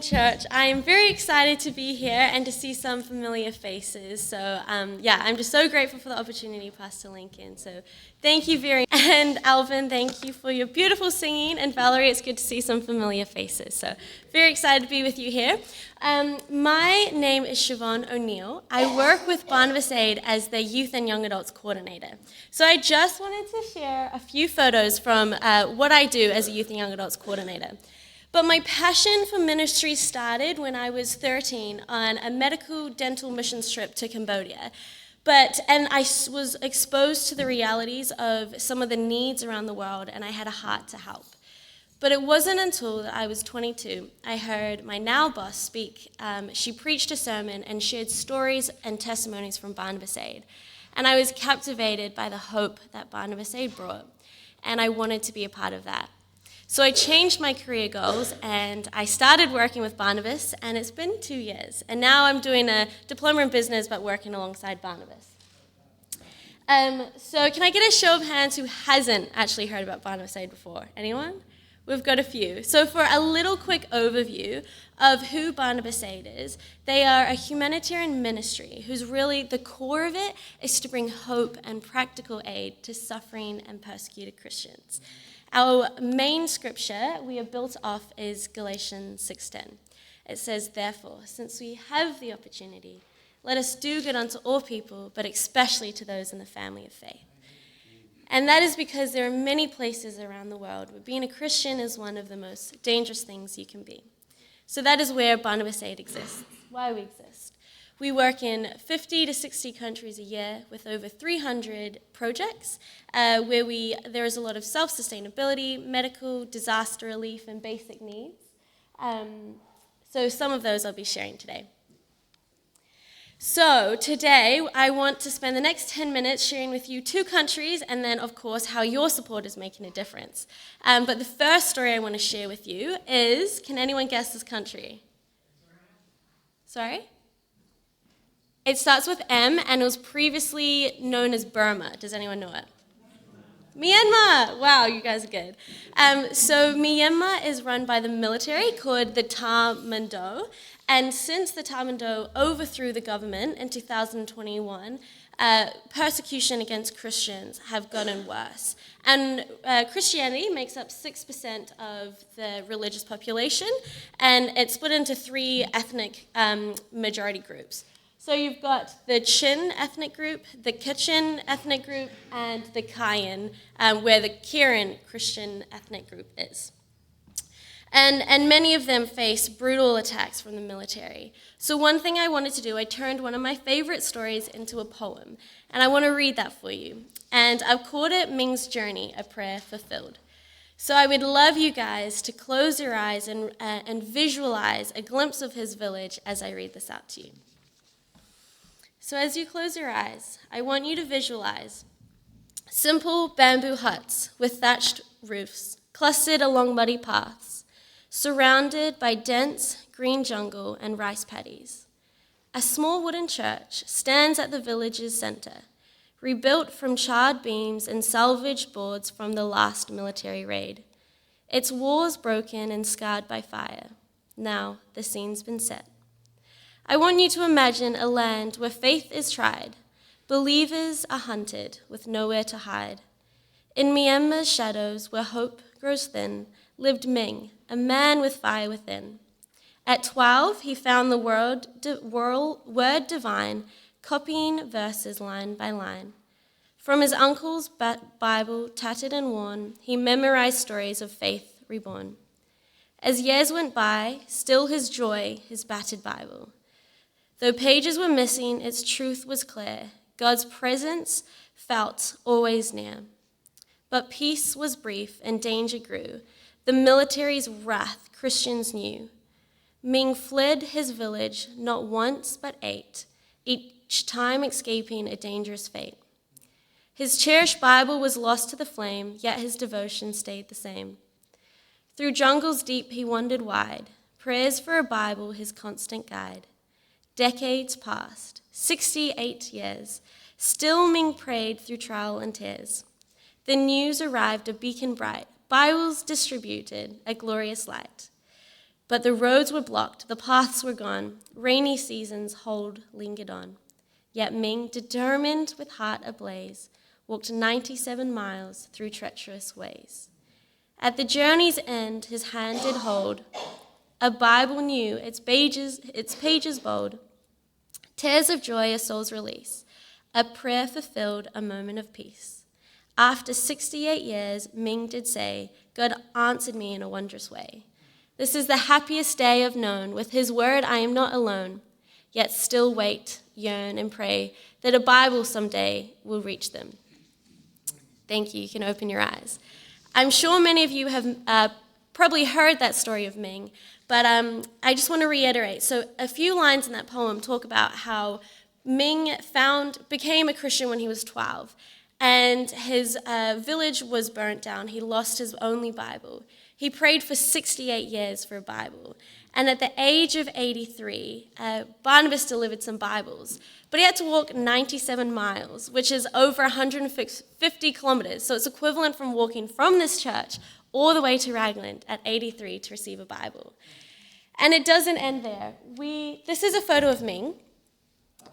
church. I am very excited to be here and to see some familiar faces. So, I'm just so grateful for the opportunity, Pastor Lincoln. So, thank you very much. And Alvin, thank you for your beautiful singing. And Valerie, it's good to see some familiar faces. So, very excited to be with you here. My name is Siobhán O'Neill. I work with Barnabas Aid as the Youth and Young Adults Coordinator. So, I just wanted to share a few photos from what I do as a Youth and Young Adults Coordinator. But my passion for ministry started when I was 13 on a medical dental missions trip to Cambodia. And I was exposed to the realities of some of the needs around the world, and I had a heart to help. But it wasn't until I was 22 I heard my now boss speak. She preached a sermon and shared stories and testimonies from Barnabas Aid. And I was captivated by the hope that Barnabas Aid brought, and I wanted to be a part of that. So I changed my career goals, and I started working with Barnabas, and it's been 2 years. And now I'm doing a diploma in business, but working alongside Barnabas. So can I get a show of hands who hasn't actually heard about Barnabas Aid before? Anyone? We've got a few. So for a little quick overview of who Barnabas Aid is, they are a humanitarian ministry whose really the core of it is to bring hope and practical aid to suffering and persecuted Christians. Our main scripture we are built off is Galatians 6:10. It says, "Therefore, since we have the opportunity, let us do good unto all people, but especially to those in the family of faith." And that is because there are many places around the world where being a Christian is one of the most dangerous things you can be. So that is where Barnabas Aid exists, why we exist. We work in 50 to 60 countries a year with over 300 projects where there is a lot of self-sustainability, medical, disaster relief, and basic needs. So some of those I'll be sharing today. So today I want to spend the next 10 minutes sharing with you 2 countries and then, of course, how your support is making a difference. But the first story I want to share with you is, can anyone guess this country? Sorry? It starts with M, and it was previously known as Burma. Does anyone know it? Myanmar! Wow, you guys are good. So Myanmar is run by the military called the Tatmadaw, and since the Tatmadaw overthrew the government in 2021, persecution against Christians have gotten worse. And Christianity makes up 6% of the religious population, and it's split into 3 ethnic majority groups. So you've got the Chin ethnic group, the Kachin ethnic group, and the Kayan, where the Karen Christian ethnic group is. And many of them face brutal attacks from the military. So one thing I wanted to do, I turned one of my favorite stories into a poem, and I want to read that for you. And I've called it Ming's Journey, a Prayer Fulfilled. So I would love you guys to close your eyes and visualize a glimpse of his village as I read this out to you. So as you close your eyes, I want you to visualize simple bamboo huts with thatched roofs clustered along muddy paths, surrounded by dense green jungle and rice paddies. A small wooden church stands at the village's center, rebuilt from charred beams and salvaged boards from the last military raid. Its walls broken and scarred by fire. Now the scene's been set. I want you to imagine a land where faith is tried, believers are hunted with nowhere to hide. In Myanmar's shadows, where hope grows thin, lived Ming, a man with fire within. At 12, he found the word divine, copying verses line by line. From his uncle's Bible, tattered and worn, he memorized stories of faith reborn. As years went by, still his joy, his battered Bible. Though pages were missing, its truth was clear. God's presence felt always near. But peace was brief and danger grew. The military's wrath Christians knew. Ming fled his village not once but 8, each time escaping a dangerous fate. His cherished Bible was lost to the flame, yet his devotion stayed the same. Through jungles deep he wandered wide, prayers for a Bible his constant guide. Decades passed, 68 years, still Ming prayed through trial and tears. The news arrived a beacon bright, Bibles distributed, a glorious light. But the roads were blocked, the paths were gone, rainy season's hold lingered on. Yet Ming, determined with heart ablaze, walked 97 miles through treacherous ways. At the journey's end, his hand did hold a Bible new, its pages bold, tears of joy, a soul's release, a prayer fulfilled, a moment of peace. After 68 years, Ming did say, God answered me in a wondrous way. This is the happiest day I've known. With his word, I am not alone, yet still wait, yearn, and pray that a Bible someday will reach them. Thank you. You can open your eyes. I'm sure many of you have probably heard that story of Ming, but I just want to reiterate. So a few lines in that poem talk about how Ming became a Christian when he was 12, and his village was burnt down. He lost his only Bible. He prayed for 68 years for a Bible. And at the age of 83, Barnabas delivered some Bibles. But he had to walk 97 miles, which is over 150 kilometers. So it's equivalent from walking from this church all the way to Ragland at 83 to receive a Bible. And it doesn't end there. This is a photo of Ming,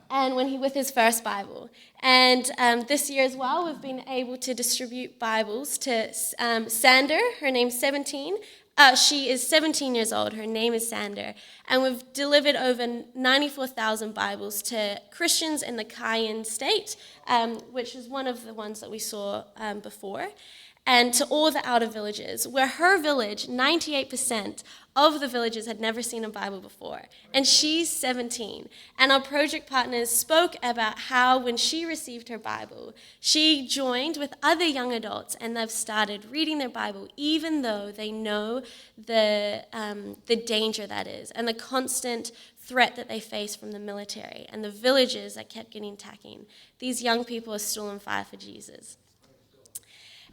and with his first Bible. And this year as well, we've been able to distribute Bibles to Sander. Her name's 17. She is 17 years old. Her name is Sander. And we've delivered over 94,000 Bibles to Christians in the Cayenne state, which is one of the ones that we saw before, and to all the outer villages, where her village, 98% of the villages had never seen a Bible before. And she's 17. And our project partners spoke about how when she received her Bible, she joined with other young adults and they've started reading their Bible, even though they know the danger that is and the constant threat that they face from the military and the villages that kept getting attacking. These young people are still on fire for Jesus.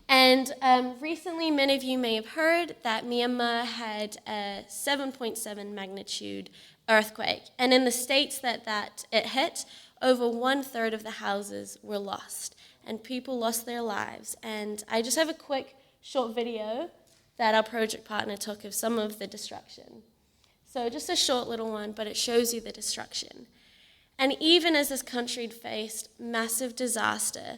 And recently, many of you may have heard that Myanmar had a 7.7 magnitude earthquake. And in the states that it hit, over 1/3 of the houses were lost. And people lost their lives. And I just have a quick, short video that our project partner took of some of the destruction. So just a short little one, but it shows you the destruction. And even as this country faced massive disaster,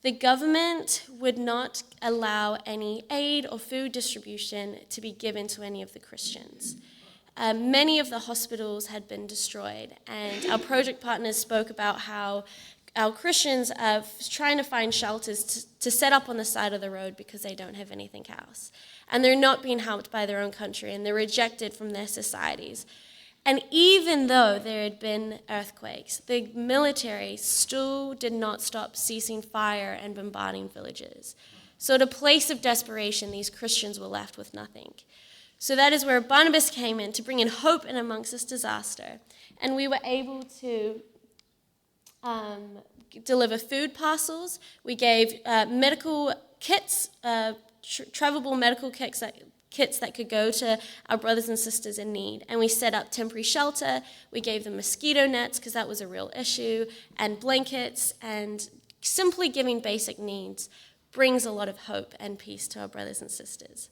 the government would not allow any aid or food distribution to be given to any of the Christians. Many of the hospitals had been destroyed, and our project partners spoke about how our Christians are trying to find shelters to set up on the side of the road because they don't have anything else. And they're not being helped by their own country, and they're rejected from their societies. And even though there had been earthquakes, the military still did not stop ceasing fire and bombarding villages. So at a place of desperation, these Christians were left with nothing. So that is where Barnabas came in to bring in hope in amongst this disaster. And we were able to deliver food parcels. We gave medical kits, travelable medical kits that could go to our brothers and sisters in need. And we set up temporary shelter. We gave them mosquito nets because that was a real issue, and blankets, and simply giving basic needs brings a lot of hope and peace to our brothers and sisters.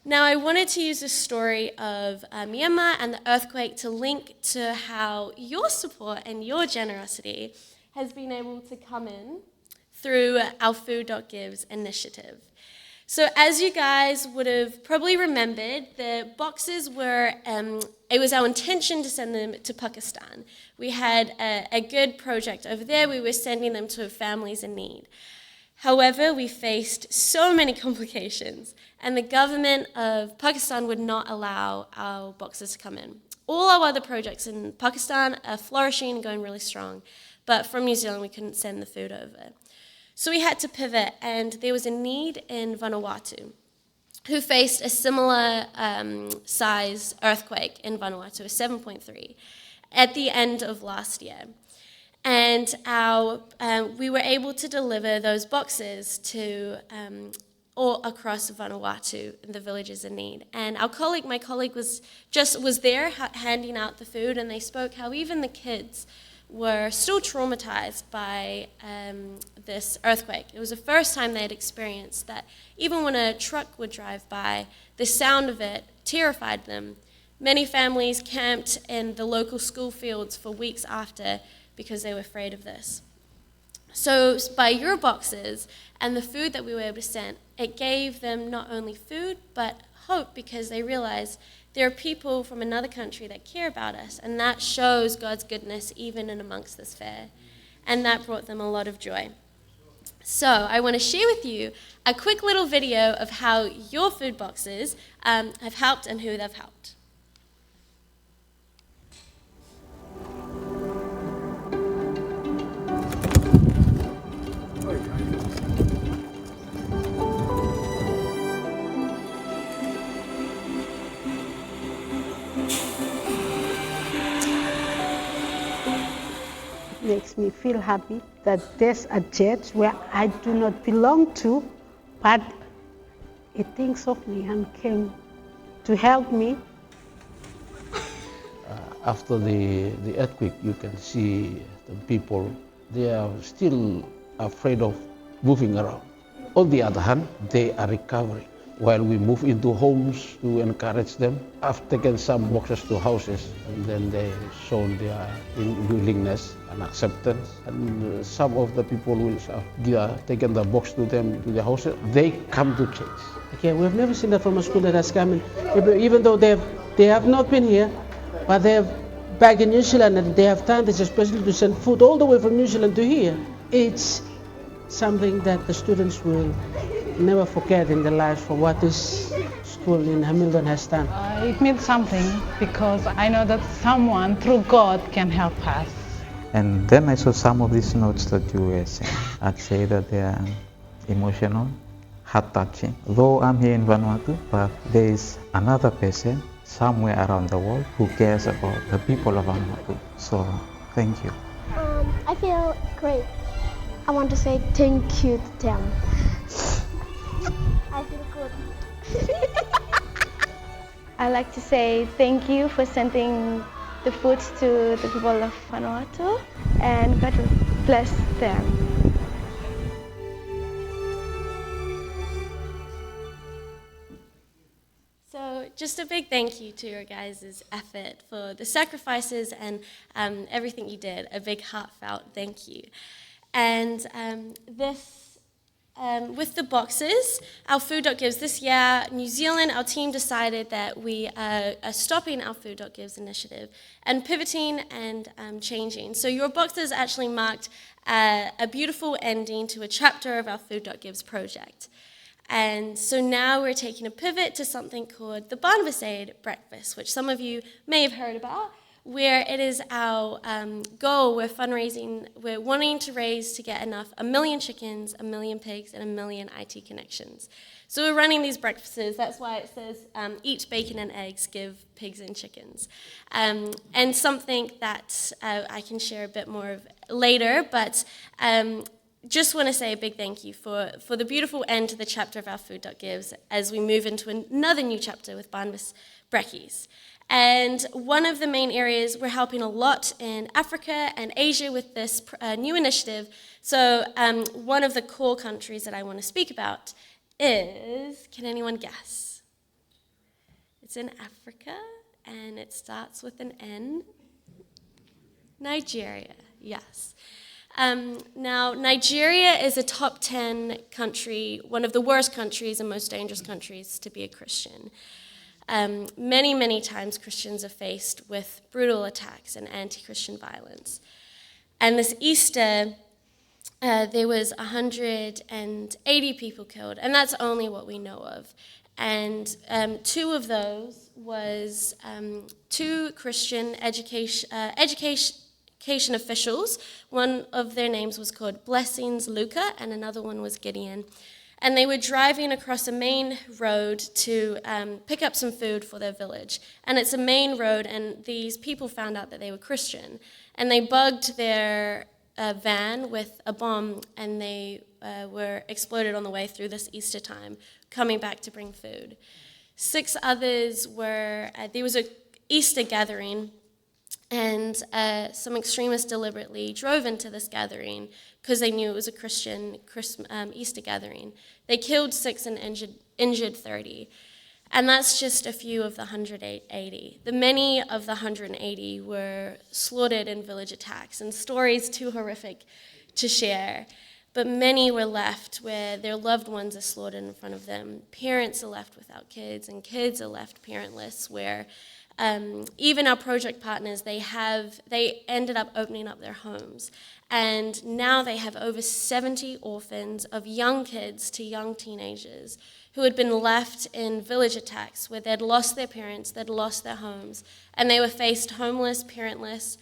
Now, I wanted to use the story of Myanmar and the earthquake to link to how your support and your generosity has been able to come in through our Food.Gives initiative. So as you guys would have probably remembered, the boxes were, it was our intention to send them to Pakistan. We had a good project over there. We were sending them to families in need. However, we faced so many complications, and the government of Pakistan would not allow our boxes to come in. All our other projects in Pakistan are flourishing and going really strong, but from New Zealand, we couldn't send the food over. So we had to pivot, and there was a need in Vanuatu, who faced a similar size earthquake in Vanuatu, a 7.3, at the end of last year. And we were able to deliver those boxes to all across Vanuatu, the villages in need. And my colleague was there handing out the food, and they spoke how even the kids were still traumatized by this earthquake. It was the first time they had experienced that even when a truck would drive by, the sound of it terrified them, Many families camped in the local school fields for weeks after because they were afraid of this. So by your boxes and the food that we were able to send, it gave them not only food, but hope, because they realized there are people from another country that care about us, and that shows God's goodness even in amongst this fair. And that brought them a lot of joy. So I want to share with you a quick little video of how your food boxes have helped and who they've helped. Makes me feel happy that there's a church where I do not belong to, but it thinks of me and came to help me. After the earthquake, you can see the people, they are still afraid of moving around. On the other hand, they are recovering. While we move into homes to encourage them, I've taken some boxes to houses, and then they shown their willingness and acceptance. And some of the people will have taken the box to them to the houses. They come to church. Okay, we've never seen that from a school that has come in, even though they have not been here, but they're back in New Zealand and they have done this especially to send food all the way from New Zealand to here. It's something that the students will never forget in their lives for what this school in Hamilton has done. It means something because I know that someone through God can help us. And then I saw some of these notes that you were saying. I'd say that they are emotional, heart-touching. Though I'm here in Vanuatu, but there is another person somewhere around the world who cares about the people of Vanuatu. So, thank you. I feel great. I want to say thank you to them. I feel good. I like to say thank you for sending the food to the people of Vanuatu, and God will bless them. So just a big thank you to your guys' effort for the sacrifices and everything you did. A big heartfelt thank you. And with the boxes, our Food.Gives this year, New Zealand, our team decided that we are stopping our Food.Gives initiative and pivoting and changing. So your boxes actually marked a beautiful ending to a chapter of our Food.Gives project. And so now we're taking a pivot to something called the Barnabas Aid Breakfast, which some of you may have heard about, where it is our goal. We're fundraising, we're wanting to raise to get enough 1 million chickens, 1 million pigs, and 1 million IT connections. So we're running these breakfasts. That's why it says eat bacon and eggs, give pigs and chickens. And something that I can share a bit more of later, but just want to say a big thank you for the beautiful end to the chapter of our Food.Gives as we move into another new chapter with Barnabas Brekkies. And one of the main areas, we're helping a lot in Africa and Asia with this new initiative. So one of the core countries that I want to speak about is, can anyone guess? It's in Africa, and it starts with an N. Nigeria, yes. Now, Nigeria is a top 10 country, one of the worst countries and most dangerous countries to be a Christian. Many, many times Christians are faced with brutal attacks and anti-Christian violence. And this Easter, there was 180 people killed, and that's only what we know of. And 2 of those was 2 Christian education officials. One of their names was called Blessings Luca, and another one was Gideon. And they were driving across a main road to pick up some food for their village. And it's a main road, and these people found out that they were Christian. And they bugged their van with a bomb, and they were exploded on the way through this Easter time, coming back to bring food. 6 others were, there was an Easter gathering, and some extremists deliberately drove into this gathering because they knew it was a Christian Easter gathering. They killed 6 and injured 30. And that's just a few of the 180. The many of the 180 were slaughtered in village attacks, and stories too horrific to share. But many were left where their loved ones are slaughtered in front of them. Parents are left without kids, and kids are left parentless, where even our project partners, they ended up opening up their homes. And now they have over 70 orphans of young kids to young teenagers who had been left in village attacks where they'd lost their parents, they'd lost their homes, and they were faced homeless, parentless,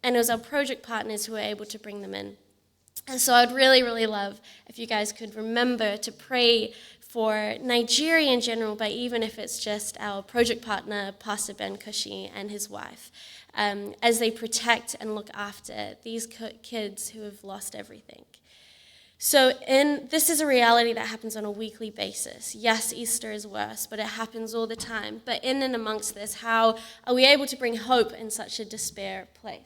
and it was our project partners who were able to bring them in. And so I'd really, really love if you guys could remember to pray for Nigeria in general, but even if it's just our project partner, Pastor Ben Cushie, and his wife, as they protect and look after these kids who have lost everything. So this is a reality that happens on a weekly basis. Yes, Easter is worse, but it happens all the time. But in and amongst this, how are we able to bring hope in such a despair place?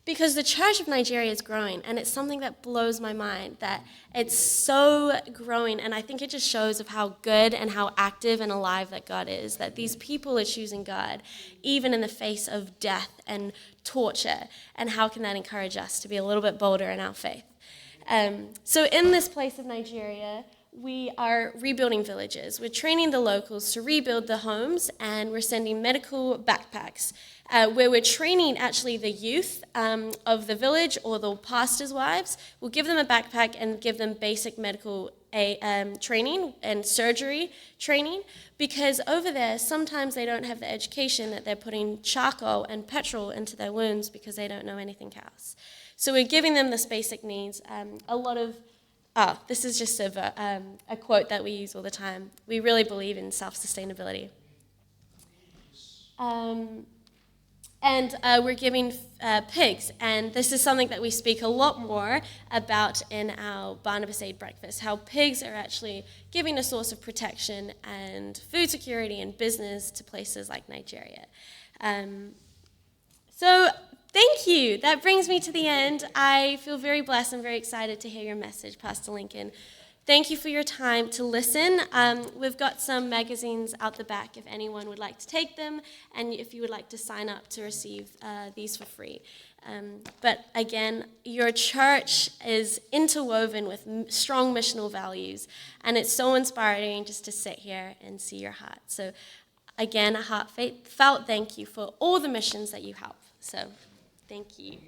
Because the Church of Nigeria is growing, and it's something that blows my mind, that it's so growing, and I think it just shows of how good and how active and alive that God is, that these people are choosing God, even in the face of death and torture, and how can that encourage us to be a little bit bolder in our faith? So in this place of Nigeria, we are rebuilding villages. We're training the locals to rebuild the homes, and we're sending medical backpacks, where we're training actually the youth of the village or the pastors' wives. We'll give them a backpack and give them basic medical training and surgery training, because over there, sometimes they don't have the education that they're putting charcoal and petrol into their wounds because they don't know anything else. So we're giving them this basic needs. This is just a quote that we use all the time. We really believe in self-sustainability. And we're giving pigs, and this is something that we speak a lot more about in our Barnabas Aid breakfast, how pigs are actually giving a source of protection and food security and business to places like Nigeria. So thank you. That brings me to the end. I feel very blessed and very excited to hear your message, Pastor Lincoln. Thank you for your time to listen. We've got some magazines out the back if anyone would like to take them, and if you would like to sign up to receive these for free. But again, your church is interwoven with strong missional values, and it's so inspiring just to sit here and see your heart. So again, a heartfelt thank you for all the missions that you help. So thank you.